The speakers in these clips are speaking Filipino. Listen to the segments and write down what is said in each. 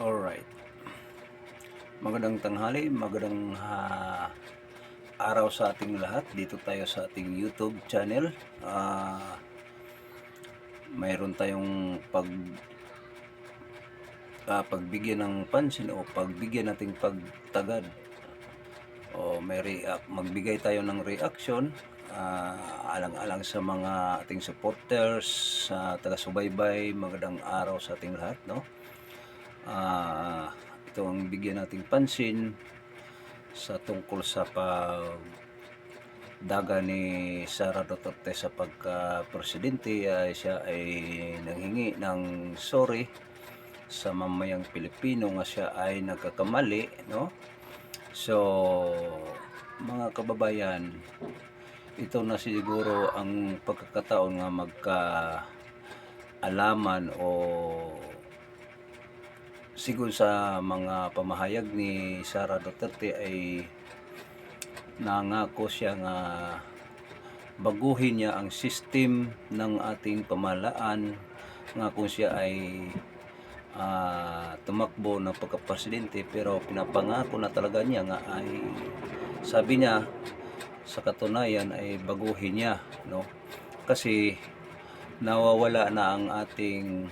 Alright. Magandang tanghali, magandang araw sa ating lahat. Dito tayo sa ating YouTube channel. Mayroon tayong pagbigyan ng pansin o pagbigyan nating pagtagad o magbigay tayo ng reaction alang-alang sa mga ating supporters, sa taga-subaybay. Magandang araw sa ating lahat, no? Ito ang bigyan nating pansin sa tungkol sa pagdaga ni Sara Duterte sa pagka-presidente. Siya ay nanghingi ng sorry sa mamayang Pilipino nga siya ay nagkakamali, no? So, mga kababayan, ito na siguro ang pagkakataon nga magka-alaman o sigon sa mga pamahayag ni Sara Duterte ay nangako siya nga baguhin niya ang system ng ating pamahalaan nga kung siya ay tumakbo ng pagka-presidente, pero pinapangako na talaga niya nga ay sabi niya sa katunayan ay baguhin niya, no? Kasi nawawala na ang ating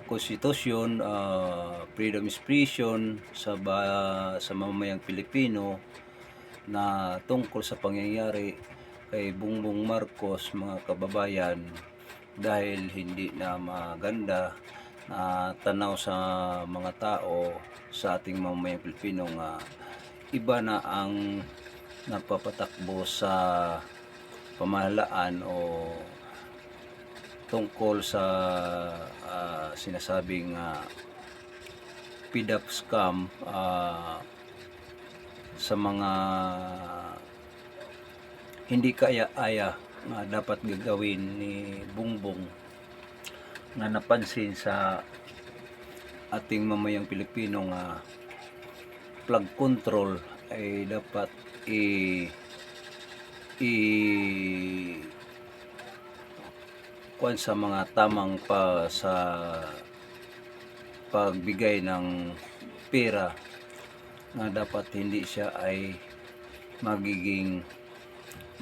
konstitusyon, freedom of expression sa mamamayang Pilipino na tungkol sa pangyayari kay Bongbong Marcos, mga kababayan, dahil hindi na maganda na tanaw sa mga tao sa ating mamamayang Pilipino nga iba na ang napapatakbo sa pamahalaan o tungkol sa sinasabing PDAP scam sa mga hindi kaya-aya na dapat gagawin ni Bongbong na napansin sa ating mamayang Pilipino nga flood control ay dapat kuan sa mga tamang sa pagbigay ng pera, na dapat hindi siya ay magiging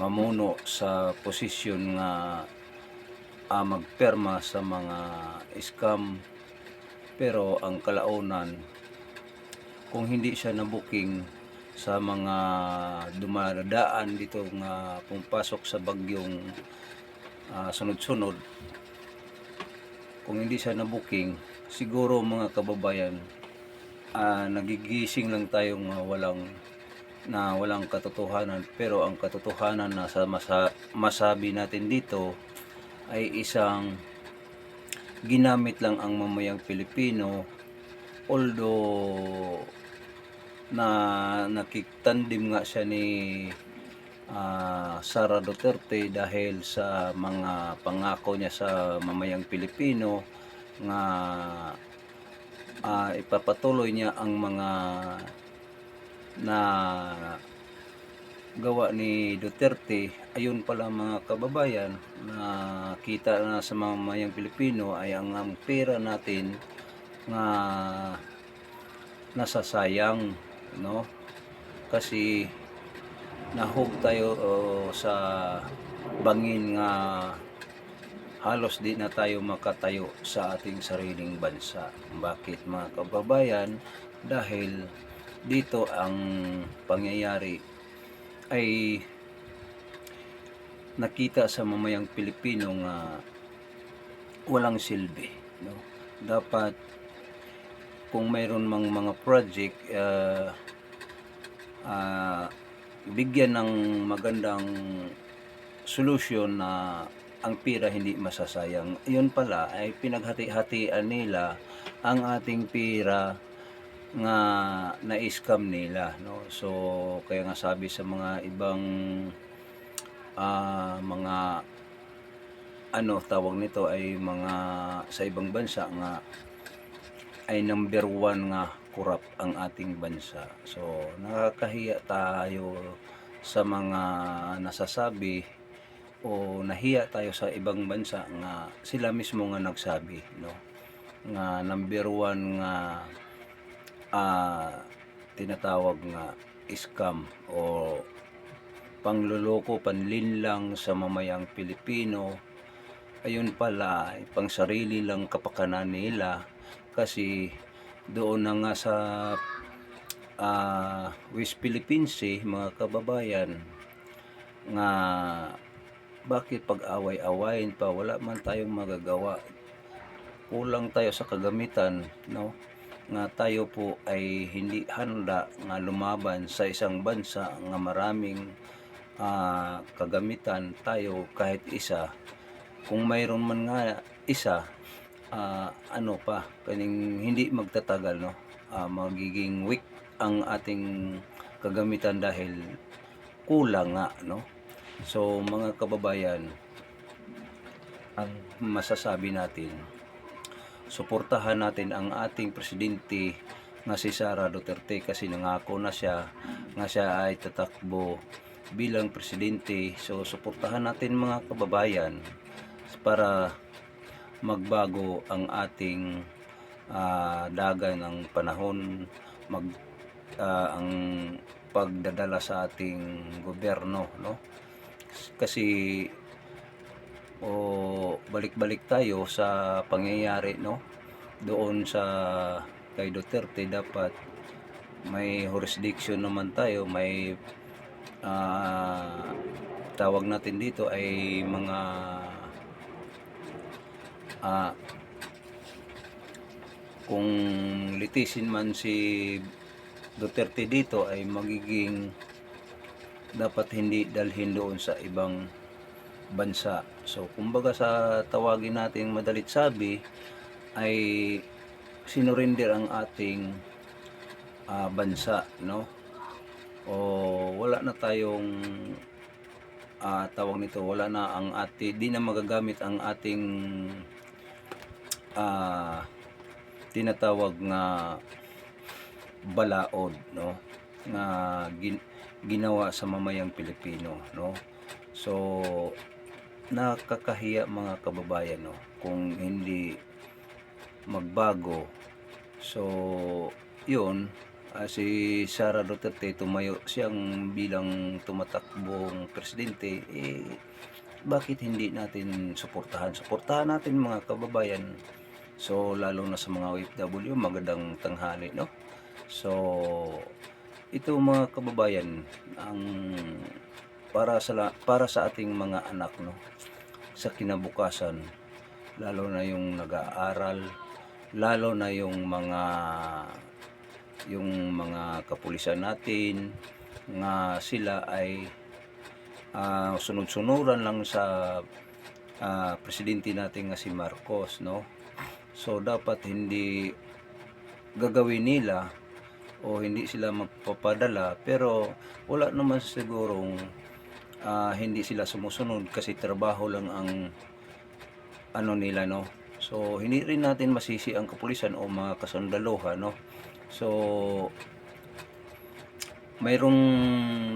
mamuno sa posisyon nga magperma sa mga scam. Pero ang kalaunan, kung hindi siya nabuking sa mga dumadaan dito nga pumapasok sa bagyong sunod-sunod, kung hindi siya nabuking, siguro mga kababayan, nagigising lang tayong walang katotohanan. Pero ang katotohanan na masabi natin dito ay isang ginamit lang ang mamayang Pilipino, although na nakiktandim nga siya ni Sara Duterte dahil sa mga pangako niya sa mamayang Pilipino nga ipapatuloy niya ang mga na gawa ni Duterte. Ayun pala mga kababayan, na kita na sa mamayang Pilipino ay ang pera natin nga nasasayang, no? Kasi nahog tayo sa bangin nga halos di na tayo makatayo sa ating sariling bansa. Bakit mga kababayan? Dahil dito ang pangyayari ay nakita sa mamayang Pilipino nga walang silbi, no? Dapat kung mayroon mang mga project, bigyan ng magandang solusyon na ang pira hindi masasayang. Yun pala ay pinaghati-hatian nila ang ating pira nga na-scam nila, no? So kaya nga sabi sa mga ibang mga tawag nito ay mga sa ibang bansa nga ay number 1 nga kurap ang ating bansa. So nakakahiya tayo sa mga nasasabi o nahiya tayo sa ibang bansa nga sila mismo nga nagsabi, no? nga number one nga ah, tinatawag nga scam o pangloloko, panlinlang sa mamayang Pilipino. Ayun pala ay pangsarili lang kapakanan nila, kasi doon na nga sa West Philippine Sea, mga kababayan, nga bakit pag-away-awayin pa, wala man tayong magagawa, kulang tayo sa kagamitan, no, nga tayo po ay hindi handa nga lumaban sa isang bansa nga maraming kagamitan, tayo kahit isa, kung mayroon man nga isa, ano pa kaning hindi magtatagal, no, magiging weak ang ating kagamitan dahil kulang nga, no. So mga kababayan, ang masasabi natin, suportahan natin ang ating presidente nga si Sara Duterte, kasi nangako na siya nga siya ay tatakbo bilang presidente. So suportahan natin mga kababayan para magbago ang ating dagan ng panahon, ang pagdadala sa ating gobyerno, no. Kasi balik-balik tayo sa pangyayari, no, doon sa kay Duterte. Dapat may jurisdiction naman tayo, may tawag natin dito ay mga kung litisin man si Duterte dito ay magiging dapat hindi dalhin doon sa ibang bansa. So kumbaga sa tawagin nating madalit sabi ay sinurinder ang ating bansa, no, o wala na tayong tawag nito, wala na ang di na magagamit ang ating tinatawag nga balaod, no, nga ginawa sa mamayang Pilipino, no. So nakakahiya mga kababayan, no, kung hindi magbago. So yun, si Sara Duterte tumayo siyang bilang tumatakbong presidente, bakit hindi natin suportahan natin mga kababayan. So lalo na sa mga OFW, magandang tanghali, no. So ito mga kababayan, ang para sa ating mga anak, no, sa kinabukasan, lalo na yung nag-aaral, lalo na yung mga kapulisan natin, nga sila ay sunod-sunuran lang sa presidente natin nga si Marcos, no. So dapat hindi gagawin nila o hindi sila magpapadala, pero wala naman sigurong hindi sila sumusunod, kasi trabaho lang ang ano nila, no. So hindi rin natin masisi ang kapulisan o mga kasundaluhan, no. So mayroong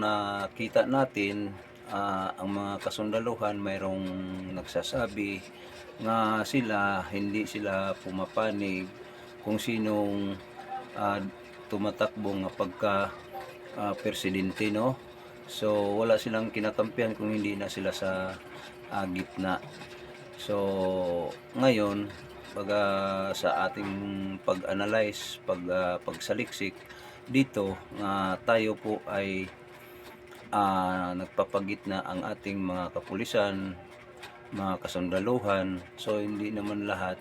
nakita natin, ang mga kasundaluhan, mayroong nagsasabi nga hindi sila pumapanig kung sinong tumatakbo nga pagka presidente, no. So wala silang kinakampihan kung hindi na sila sa gitna. So ngayon, sa ating pag-analyze, pagsaliksik dito, tayo po ay nagpapagitna ang ating mga kapulisan, mga kasundaluhan. So hindi naman lahat.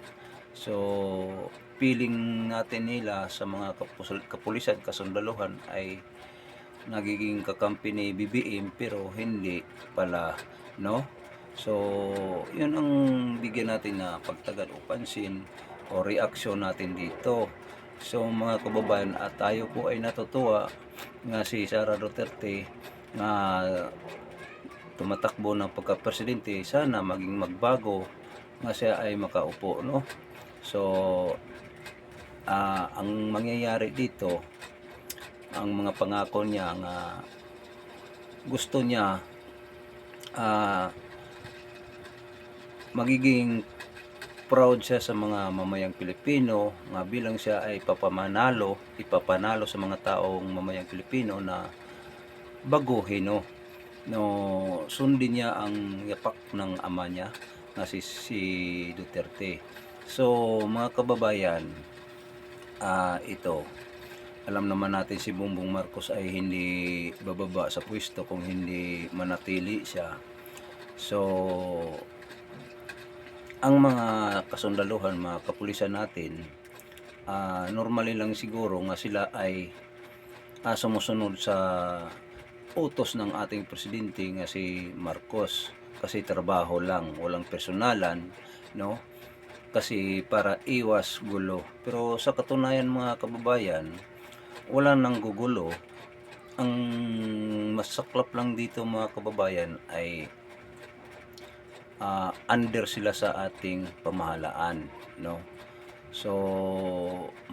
So feeling natin nila sa mga kapulisan, kasundaluhan ay nagiging kakampi ni BBM, pero hindi pala, no. So yun ang bigyan natin na pagtagad o pansin o reaksyon natin dito. So mga kababayan, at tayo po ay natutuwa nga si Sara Duterte na tumatakbo ng pagka-presidente. Sana maging magbago nga siya ay makaupo, no. So ang mangyayari dito, ang mga pangako niya nga gusto niya magiging proud siya sa mga mamayang Pilipino nga bilang siya ay ipapanalo sa mga taong mamayang Pilipino na baguhin no sundin niya ang yapak ng ama niya na si Duterte. So mga kababayan, ito alam naman natin si Bongbong Marcos ay hindi bababa sa pwesto kung hindi manatili siya. So ang mga kasundaluhan, mga kapulisan natin, normally lang siguro nga sila ay sumusunod sa utos ng ating presidente nga si Marcos, kasi trabaho lang, walang personalan, no? Kasi para iwas gulo. Pero sa katunayan mga kababayan, wala nang gugulo. Ang masaklap lang dito mga kababayan ay under sila sa ating pamahalaan, no? So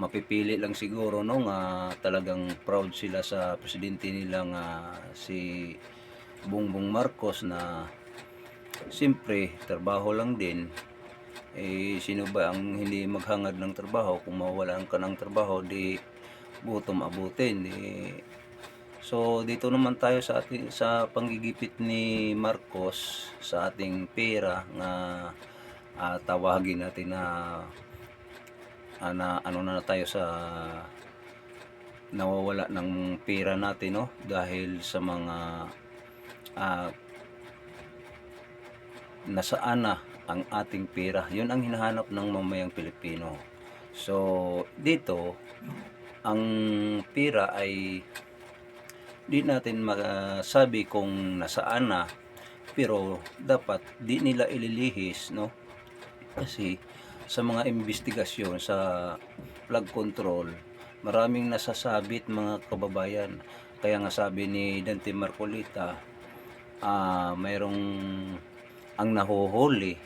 mapipili lang siguro no nga talagang proud sila sa presidente nila nga si Bongbong Marcos na siyempre trabaho lang din. Sino ba ang hindi maghangad ng trabaho? Kung mawalan ka ng trabaho, di gutom abutin. So dito naman tayo sa panggigipit ni Marcos sa ating pera nga tawagin natin na ano na tayo sa nawawala ng pera natin, no? Dahil sa mga nasaan na ang ating pera. Yun ang hinahanap ng mamayang Pilipino. So dito ang pera ay di natin masabi kung nasaan na, pero dapat di nila ililihis, no? Kasi sa mga investigasyon sa flood control, maraming nasasabit mga kababayan. Kaya nga sabi ni Dante Marcolita, mayroong ang nahuhuli,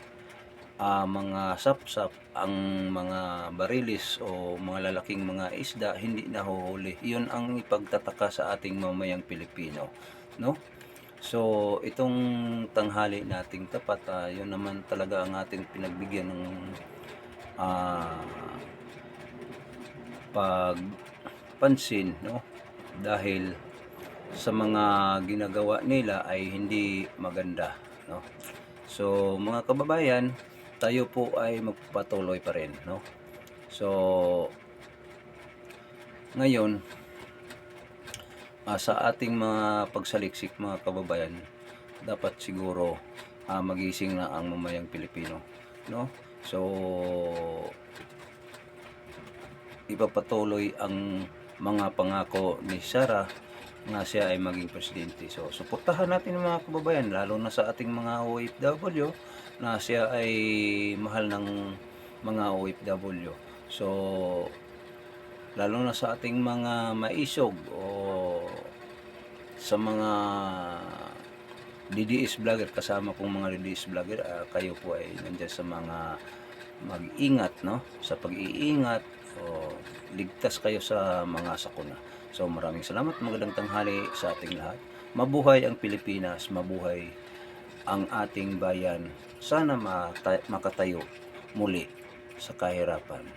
mga sapsap, ang mga barilis o mga lalaking mga isda hindi nahuhuli. Yun ang ipagtataka sa ating mamayang Pilipino, no? So itong tanghali nating tapat, yun naman talaga ang ating pinagbigyan ng pagpansin, no? Dahil sa mga ginagawa nila ay hindi maganda, no? So mga kababayan, tayo po ay magpapatuloy pa rin, no? So ngayon sa ating mga pagsaliksik mga kababayan, dapat siguro magising na ang mamayang Pilipino, no? So ipapatuloy ang mga pangako ni Sara nga siya ay maging presidente. So suportahan natin mga kababayan, lalo na sa ating mga OFW na siya ay mahal ng mga OFW. So lalo na sa ating mga maisog o sa mga DDS vlogger, kasama kong mga DDS vlogger, kayo po ay nandiyan sa mga mag-ingat, no? Sa pag-iingat, ligtas kayo sa mga sakuna. So maraming salamat, magandang tanghali sa ating lahat. Mabuhay ang Pilipinas, mabuhay ang ating bayan. Sana makatayo muli sa kahirapan.